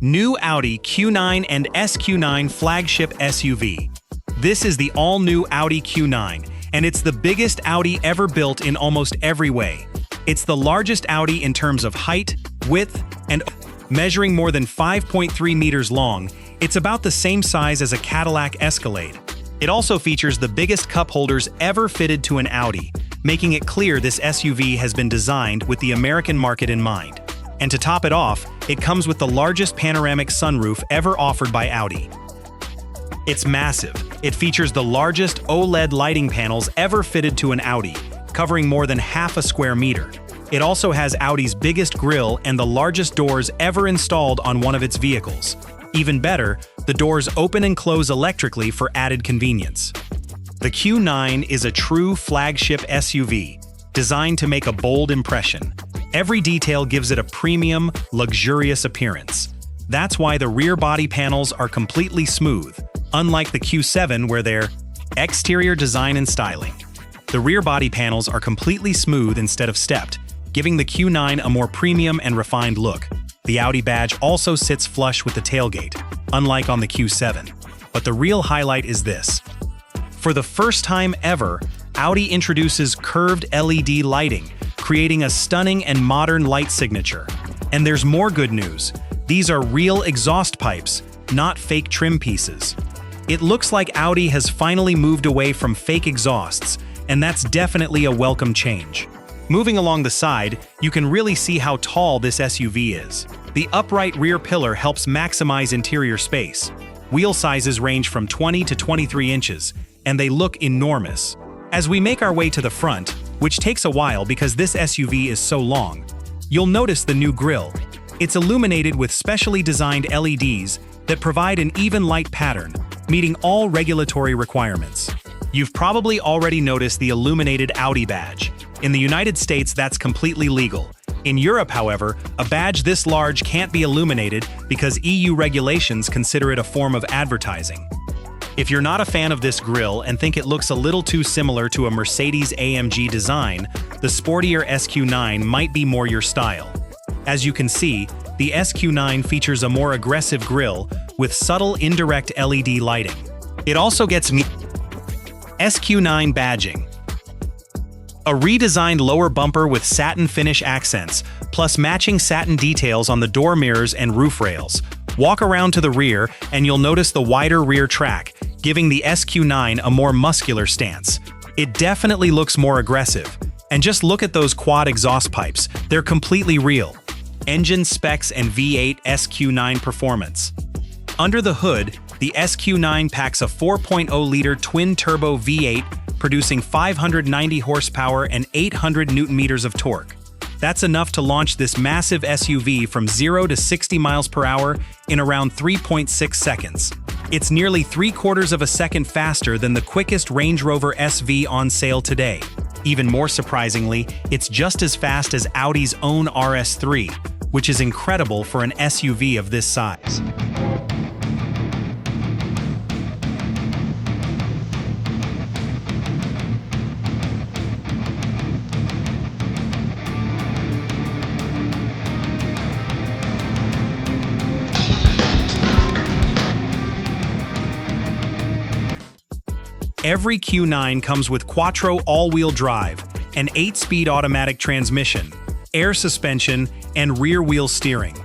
New Audi Q9 and SQ9 flagship SUV. This is the all-new Audi Q9, and it's the biggest Audi ever built in almost every way. It's the largest Audi in terms of height, width, and measuring more than 5.3 meters long. It's about the same size as a Cadillac Escalade. It also features the biggest cup holders ever fitted to an Audi, making it clear this SUV has been designed with the American market in mind. And to top it off, it comes with the largest panoramic sunroof ever offered by Audi. It's massive. It features the largest OLED lighting panels ever fitted to an Audi, covering more than half a square meter. It also has Audi's biggest grille and the largest doors ever installed on one of its vehicles. Even better, the doors open and close electrically for added convenience. The Q9 is a true flagship SUV, designed to make a bold impression. Every detail gives it a premium, luxurious appearance. That's why the rear body panels are completely smooth, unlike the Q7 where they're exterior design and styling. The rear body panels are completely smooth instead of stepped, giving the Q9 a more premium and refined look. The Audi badge also sits flush with the tailgate, unlike on the Q7. But the real highlight is this. For the first time ever, Audi introduces curved LED lighting, creating a stunning and modern light signature. And there's more good news. These are real exhaust pipes, not fake trim pieces. It looks like Audi has finally moved away from fake exhausts, and that's definitely a welcome change. Moving along the side, you can really see how tall this SUV is. The upright rear pillar helps maximize interior space. Wheel sizes range from 20 to 23 inches, and they look enormous. As we make our way to the front, which takes a while because this SUV is so long, you'll notice the new grille. It's illuminated with specially designed LEDs that provide an even light pattern, meeting all regulatory requirements. You've probably already noticed the illuminated Audi badge. In the United States, that's completely legal. In Europe, however, a badge this large can't be illuminated because EU regulations consider it a form of advertising. If you're not a fan of this grille and think it looks a little too similar to a Mercedes-AMG design, the sportier SQ9 might be more your style. As you can see, the SQ9 features a more aggressive grille with subtle indirect LED lighting. It also gets SQ9 badging. A redesigned lower bumper with satin finish accents, plus matching satin details on the door mirrors and roof rails. Walk around to the rear and you'll notice the wider rear track, giving the SQ9 a more muscular stance. It definitely looks more aggressive. And just look at those quad exhaust pipes, they're completely real. Engine specs and V8 SQ9 performance. Under the hood, the SQ9 packs a 4.0-liter twin-turbo V8, producing 590 horsepower and 800 newton-meters of torque. That's enough to launch this massive SUV from 0 to 60 miles per hour in around 3.6 seconds. It's nearly 3/4 of a second faster than the quickest Range Rover SV on sale today. Even more surprisingly, it's just as fast as Audi's own RS3, which is incredible for an SUV of this size. Every Q9 comes with Quattro all-wheel drive, an 8-speed automatic transmission, air suspension, and rear-wheel steering.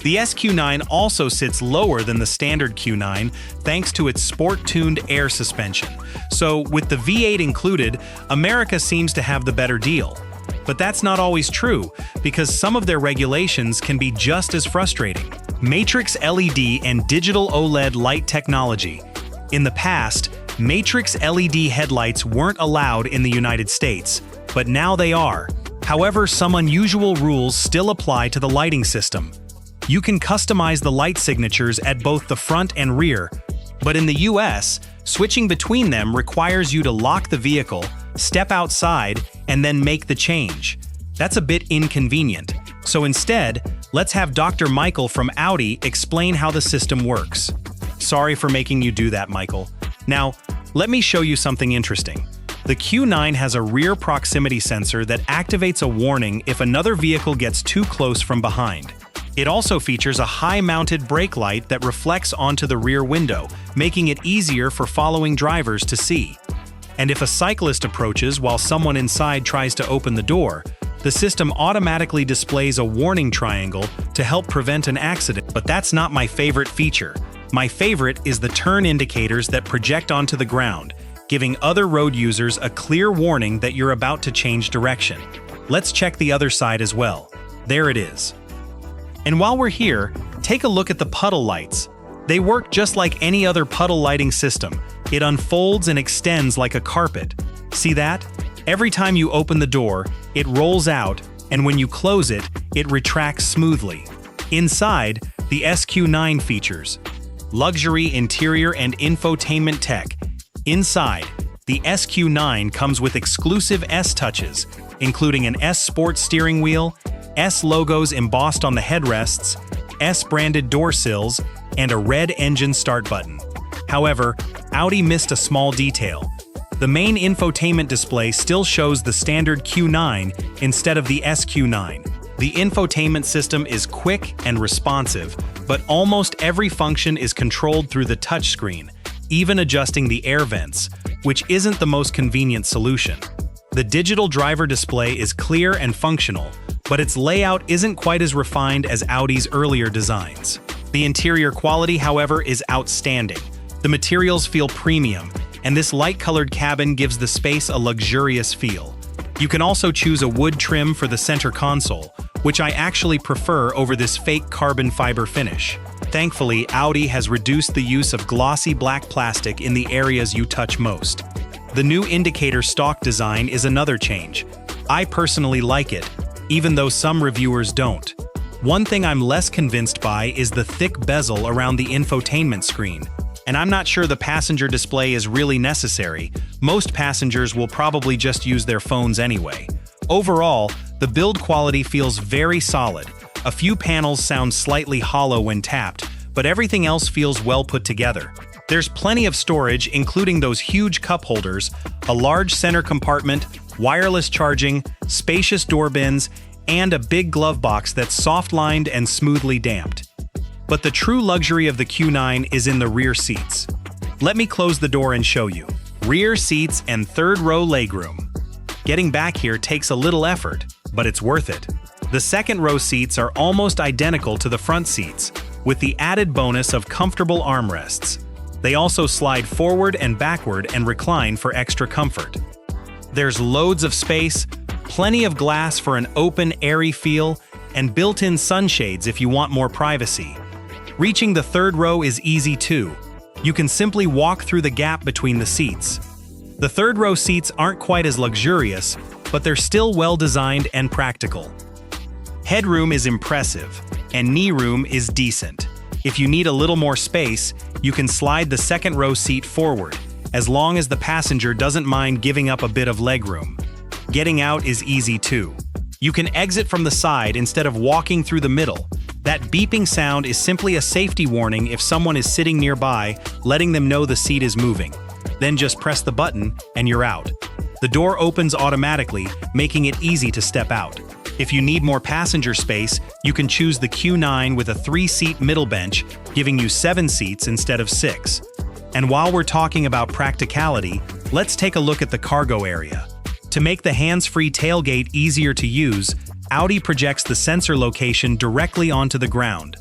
The SQ9 also sits lower than the standard Q9 thanks to its sport-tuned air suspension. So, with the V8 included, America seems to have the better deal. But that's not always true, because some of their regulations can be just as frustrating. Matrix LED and digital OLED light technology. In the past, Matrix LED headlights weren't allowed in the United States, but now they are. However, some unusual rules still apply to the lighting system. You can customize the light signatures at both the front and rear, but in the US, switching between them requires you to lock the vehicle, step outside, and then make the change. That's a bit inconvenient. So instead, let's have Dr. Michael from Audi explain how the system works. Sorry for making you do that, Michael. Now, let me show you something interesting. The Q9 has a rear proximity sensor that activates a warning if another vehicle gets too close from behind. It also features a high-mounted brake light that reflects onto the rear window, making it easier for following drivers to see. And if a cyclist approaches while someone inside tries to open the door, the system automatically displays a warning triangle to help prevent an accident. But that's not my favorite feature. My favorite is the turn indicators that project onto the ground, giving other road users a clear warning that you're about to change direction. Let's check the other side as well. There it is. And while we're here, take a look at the puddle lights. They work just like any other puddle lighting system. It unfolds and extends like a carpet. See that? Every time you open the door, it rolls out, and when you close it, it retracts smoothly. Inside, the SQ9 features luxury interior and infotainment tech. Inside, the SQ9 comes with exclusive S touches, including an S Sport steering wheel, S logos embossed on the headrests, S branded door sills, and a red engine start button. However, Audi missed a small detail. The main infotainment display still shows the standard Q9 instead of the SQ9. The infotainment system is quick and responsive, but almost every function is controlled through the touchscreen, even adjusting the air vents, which isn't the most convenient solution. The digital driver display is clear and functional, but its layout isn't quite as refined as Audi's earlier designs. The interior quality, however, is outstanding. The materials feel premium, and this light-colored cabin gives the space a luxurious feel. You can also choose a wood trim for the center console, which I actually prefer over this fake carbon fiber finish. Thankfully, Audi has reduced the use of glossy black plastic in the areas you touch most. The new indicator stalk design is another change. I personally like it, even though some reviewers don't. One thing I'm less convinced by is the thick bezel around the infotainment screen. And I'm not sure the passenger display is really necessary. Most passengers will probably just use their phones anyway. Overall, the build quality feels very solid. A few panels sound slightly hollow when tapped, but everything else feels well put together. There's plenty of storage, including those huge cup holders, a large center compartment, wireless charging, spacious door bins, and a big glove box that's soft-lined and smoothly damped. But the true luxury of the Q9 is in the rear seats. Let me close the door and show you. Rear seats and third-row legroom. Getting back here takes a little effort, but it's worth it. The second-row seats are almost identical to the front seats, with the added bonus of comfortable armrests. They also slide forward and backward and recline for extra comfort. There's loads of space, plenty of glass for an open, airy feel, and built-in sunshades if you want more privacy. Reaching the third row is easy too. You can simply walk through the gap between the seats. The third row seats aren't quite as luxurious, but they're still well designed and practical. Headroom is impressive, and knee room is decent. If you need a little more space, you can slide the second row seat forward, as long as the passenger doesn't mind giving up a bit of legroom. Getting out is easy too. You can exit from the side instead of walking through the middle. That beeping sound is simply a safety warning if someone is sitting nearby, letting them know the seat is moving. Then just press the button and you're out. The door opens automatically, making it easy to step out. If you need more passenger space, you can choose the Q9 with a 3-seat middle bench, giving you 7 seats instead of 6. And while we're talking about practicality, let's take a look at the cargo area. To make the hands-free tailgate easier to use, Audi projects the sensor location directly onto the ground.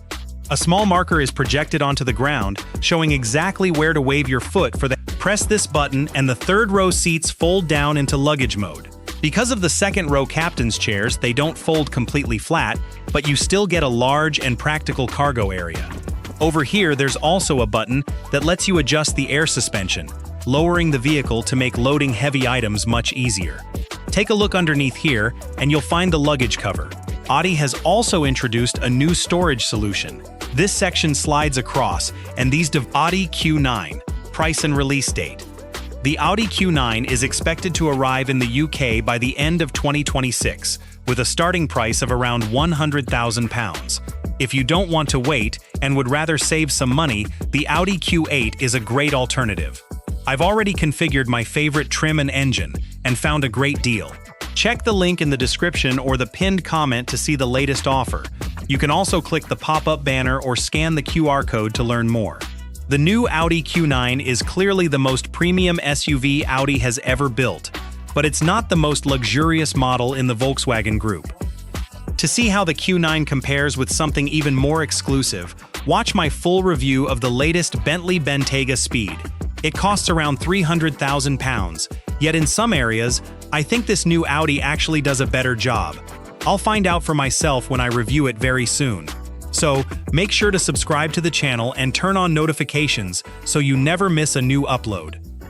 A small marker is projected onto the ground, showing exactly where to wave your foot for the. Press this button and the third row seats fold down into luggage mode. Because of the second row captain's chairs, they don't fold completely flat, but you still get a large and practical cargo area. Over here, there's also a button that lets you adjust the air suspension, lowering the vehicle to make loading heavy items much easier. Take a look underneath here, and you'll find the luggage cover. Audi has also introduced a new storage solution. This section slides across, and these Audi Q9, price and release date. The Audi Q9 is expected to arrive in the UK by the end of 2026, with a starting price of around £100,000. If you don't want to wait and would rather save some money, the Audi Q8 is a great alternative. I've already configured my favorite trim and engine, and found a great deal. Check the link in the description or the pinned comment to see the latest offer. You can also click the pop-up banner or scan the QR code to learn more. The new Audi Q9 is clearly the most premium SUV Audi has ever built, but it's not the most luxurious model in the Volkswagen Group. To see how the Q9 compares with something even more exclusive, watch my full review of the latest Bentley Bentayga Speed. It costs around £300,000, yet in some areas, I think this new Audi actually does a better job. I'll find out for myself when I review it very soon. So, make sure to subscribe to the channel and turn on notifications so you never miss a new upload.